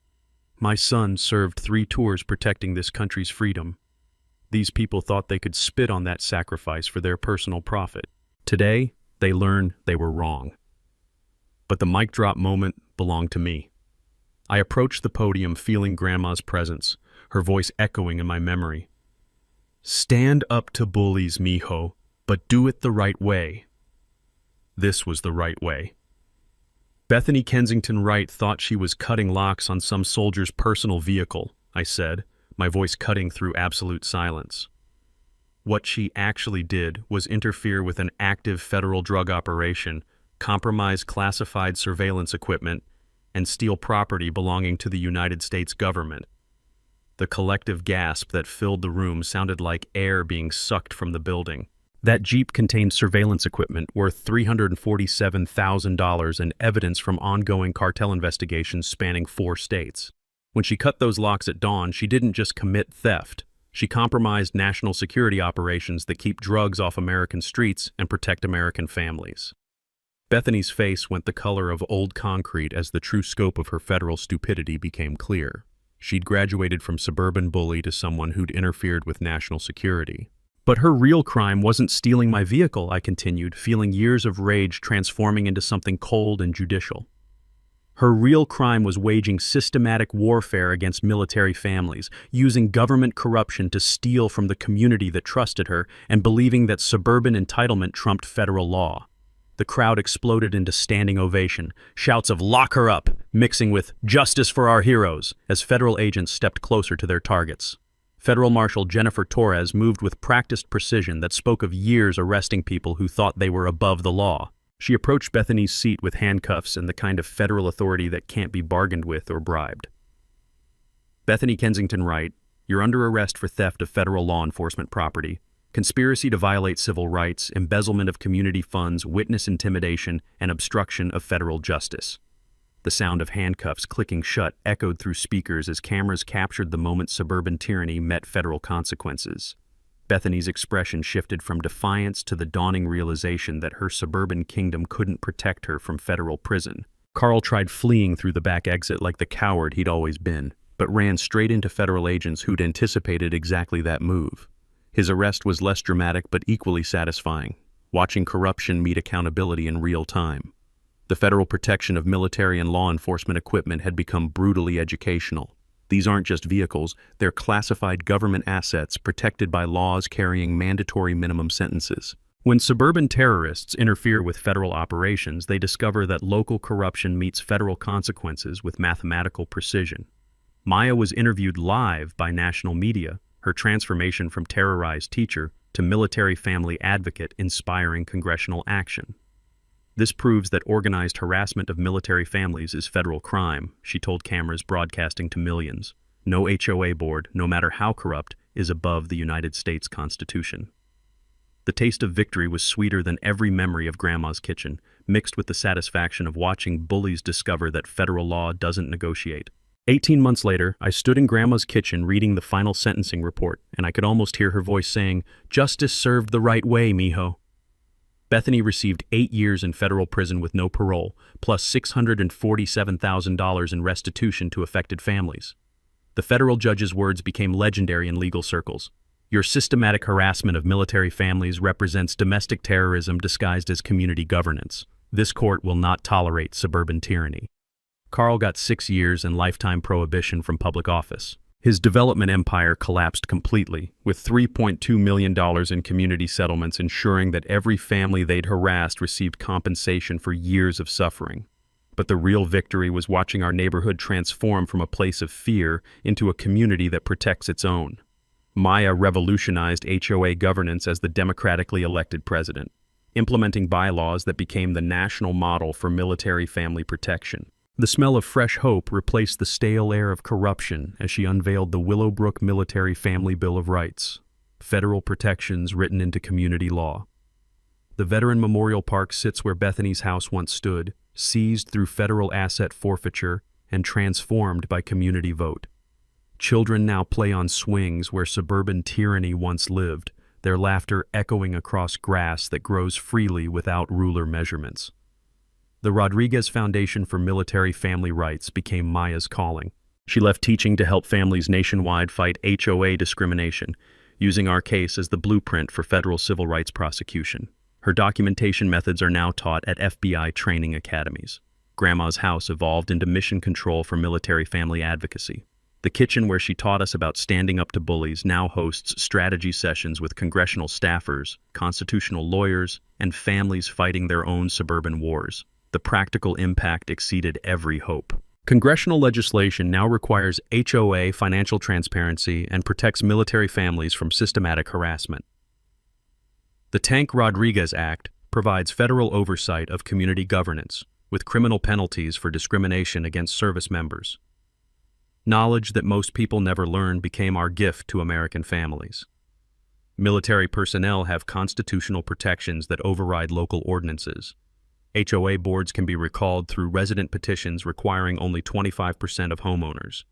My son served 3 tours protecting this country's freedom. These people thought they could spit on that sacrifice for their personal profit. Today, they learn they were wrong. But the mic drop moment belonged to me. I approached the podium feeling Grandma's presence, her voice echoing in my memory. Stand up to bullies, mijo, but do it the right way. This was the right way. Bethany Kensington Wright thought she was cutting locks on some soldier's personal vehicle, I said, my voice cutting through absolute silence. What she actually did was interfere with an active federal drug operation, compromise classified surveillance equipment, and steal property belonging to the United States government. The collective gasp that filled the room sounded like air being sucked from the building. That Jeep contained surveillance equipment worth $347,000 and evidence from ongoing cartel investigations spanning 4 states. When she cut those locks at dawn, she didn't just commit theft. She compromised national security operations that keep drugs off American streets and protect American families. Bethany's face went the color of old concrete as the true scope of her federal stupidity became clear. She'd graduated from suburban bully to someone who'd interfered with national security. But her real crime wasn't stealing my vehicle, I continued, feeling years of rage transforming into something cold and judicial. Her real crime was waging systematic warfare against military families, using government corruption to steal from the community that trusted her, and believing that suburban entitlement trumped federal law. The crowd exploded into standing ovation, shouts of "Lock her up!" mixing with "Justice for our heroes" as federal agents stepped closer to their targets. Federal Marshal Jennifer Torres moved with practiced precision that spoke of years arresting people who thought they were above the law. She approached Bethany's seat with handcuffs and the kind of federal authority that can't be bargained with or bribed. Bethany Kensington Wright, you're under arrest for theft of federal law enforcement property, conspiracy to violate civil rights, embezzlement of community funds, witness intimidation, and obstruction of federal justice. The sound of handcuffs clicking shut echoed through speakers as cameras captured the moment suburban tyranny met federal consequences. Bethany's expression shifted from defiance to the dawning realization that her suburban kingdom couldn't protect her from federal prison. Carl tried fleeing through the back exit like the coward he'd always been, but ran straight into federal agents who'd anticipated exactly that move. His arrest was less dramatic but equally satisfying, watching corruption meet accountability in real time. The federal protection of military and law enforcement equipment had become brutally educational. These aren't just vehicles, they're classified government assets protected by laws carrying mandatory minimum sentences. When suburban terrorists interfere with federal operations, they discover that local corruption meets federal consequences with mathematical precision. Maya was interviewed live by national media, her transformation from terrorized teacher to military family advocate inspiring congressional action. This proves that organized harassment of military families is federal crime, she told cameras broadcasting to millions. No HOA board, no matter how corrupt, is above the United States Constitution. The taste of victory was sweeter than every memory of Grandma's kitchen, mixed with the satisfaction of watching bullies discover that federal law doesn't negotiate. 18 months later, I stood in Grandma's kitchen reading the final sentencing report, and I could almost hear her voice saying, "Justice served the right way, mijo." Bethany received 8 years in federal prison with no parole, plus $647,000 in restitution to affected families. The federal judge's words became legendary in legal circles. Your systematic harassment of military families represents domestic terrorism disguised as community governance. This court will not tolerate suburban tyranny. Carl got 6 years and lifetime prohibition from public office. His development empire collapsed completely, with $3.2 million in community settlements ensuring that every family they'd harassed received compensation for years of suffering. But the real victory was watching our neighborhood transform from a place of fear into a community that protects its own. Maya revolutionized HOA governance as the democratically elected president, implementing bylaws that became the national model for military family protection. The smell of fresh hope replaced the stale air of corruption as she unveiled the Willowbrook Military Family Bill of Rights, federal protections written into community law. The Veteran Memorial Park sits where Bethany's house once stood, seized through federal asset forfeiture and transformed by community vote. Children now play on swings where suburban tyranny once lived, their laughter echoing across grass that grows freely without ruler measurements. The Rodriguez Foundation for Military Family Rights became Maya's calling. She left teaching to help families nationwide fight HOA discrimination, using our case as the blueprint for federal civil rights prosecution. Her documentation methods are now taught at FBI training academies. Grandma's house evolved into mission control for military family advocacy. The kitchen where she taught us about standing up to bullies now hosts strategy sessions with congressional staffers, constitutional lawyers, and families fighting their own suburban wars. The practical impact exceeded every hope. Congressional legislation now requires HOA financial transparency and protects military families from systematic harassment. The Tank Rodriguez Act provides federal oversight of community governance, with criminal penalties for discrimination against service members. Knowledge that most people never learn became our gift to American families. Military personnel have constitutional protections that override local ordinances. HOA boards can be recalled through resident petitions requiring only 25% of homeowners.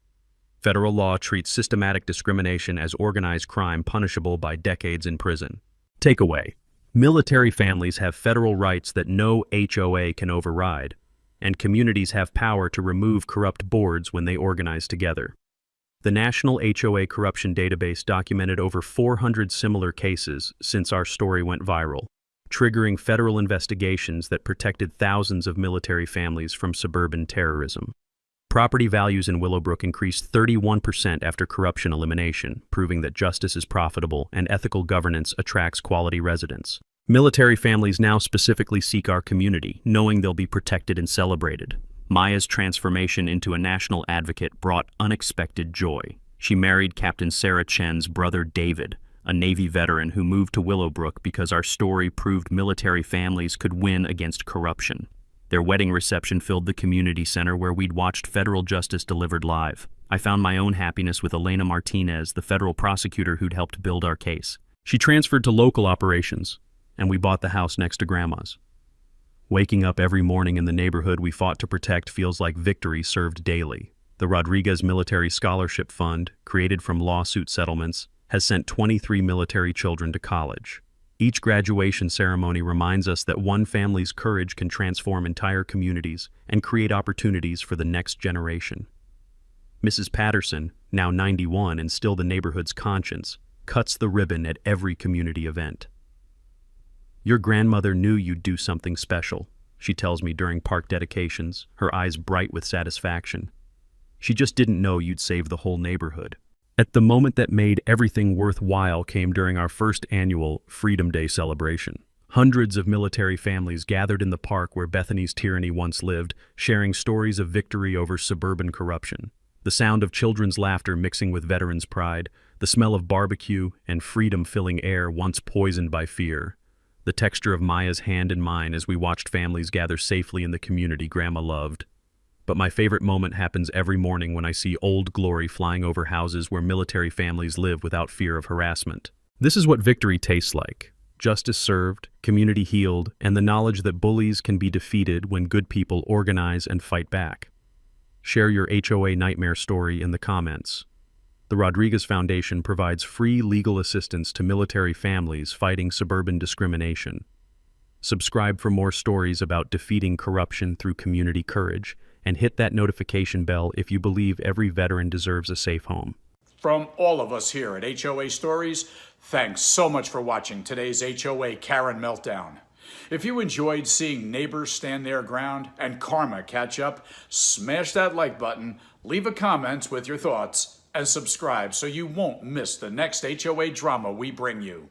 Federal law treats systematic discrimination as organized crime punishable by decades in prison. Takeaway: military families have federal rights that no HOA can override, and communities have power to remove corrupt boards when they organize together. The National HOA Corruption Database documented over 400 similar cases since our story went viral, triggering federal investigations that protected thousands of military families from suburban terrorism. Property values in Willowbrook increased 31% after corruption elimination, proving that justice is profitable and ethical governance attracts quality residents. Military families now specifically seek our community, knowing they'll be protected and celebrated. Maya's transformation into a national advocate brought unexpected joy. She married Captain Sarah Chen's brother David, a Navy veteran who moved to Willowbrook because our story proved military families could win against corruption. Their wedding reception filled the community center where we'd watched federal justice delivered live. I found my own happiness with Elena Martinez, the federal prosecutor who'd helped build our case. She transferred to local operations, and we bought the house next to Grandma's. Waking up every morning in the neighborhood we fought to protect feels like victory served daily. The Rodriguez Military Scholarship Fund, created from lawsuit settlements, has sent 23 military children to college. Each graduation ceremony reminds us that one family's courage can transform entire communities and create opportunities for the next generation. Mrs. Patterson, now 91 and still the neighborhood's conscience, cuts the ribbon at every community event. "Your grandmother knew you'd do something special," she tells me during park dedications, her eyes bright with satisfaction. "She just didn't know you'd save the whole neighborhood." At the moment that made everything worthwhile came during our first annual Freedom Day celebration. Hundreds of military families gathered in the park where Bethany's tyranny once lived, sharing stories of victory over suburban corruption. The sound of children's laughter mixing with veterans' pride, the smell of barbecue and freedom filling air once poisoned by fear. The texture of Maya's hand in mine as we watched families gather safely in the community Grandma loved. But my favorite moment happens every morning when I see Old Glory flying over houses where military families live without fear of harassment. This is what victory tastes like: justice served, community healed, and the knowledge that bullies can be defeated when good people organize and fight back. Share your HOA nightmare story in the comments. The Rodriguez Foundation provides free legal assistance to military families fighting suburban discrimination. Subscribe for more stories about defeating corruption through community courage, and hit that notification bell if you believe every veteran deserves a safe home. From all of us here at HOA Stories, thanks so much for watching today's HOA Karen Meltdown. If you enjoyed seeing neighbors stand their ground and karma catch up, smash that like button, leave a comment with your thoughts, and subscribe so you won't miss the next HOA drama we bring you.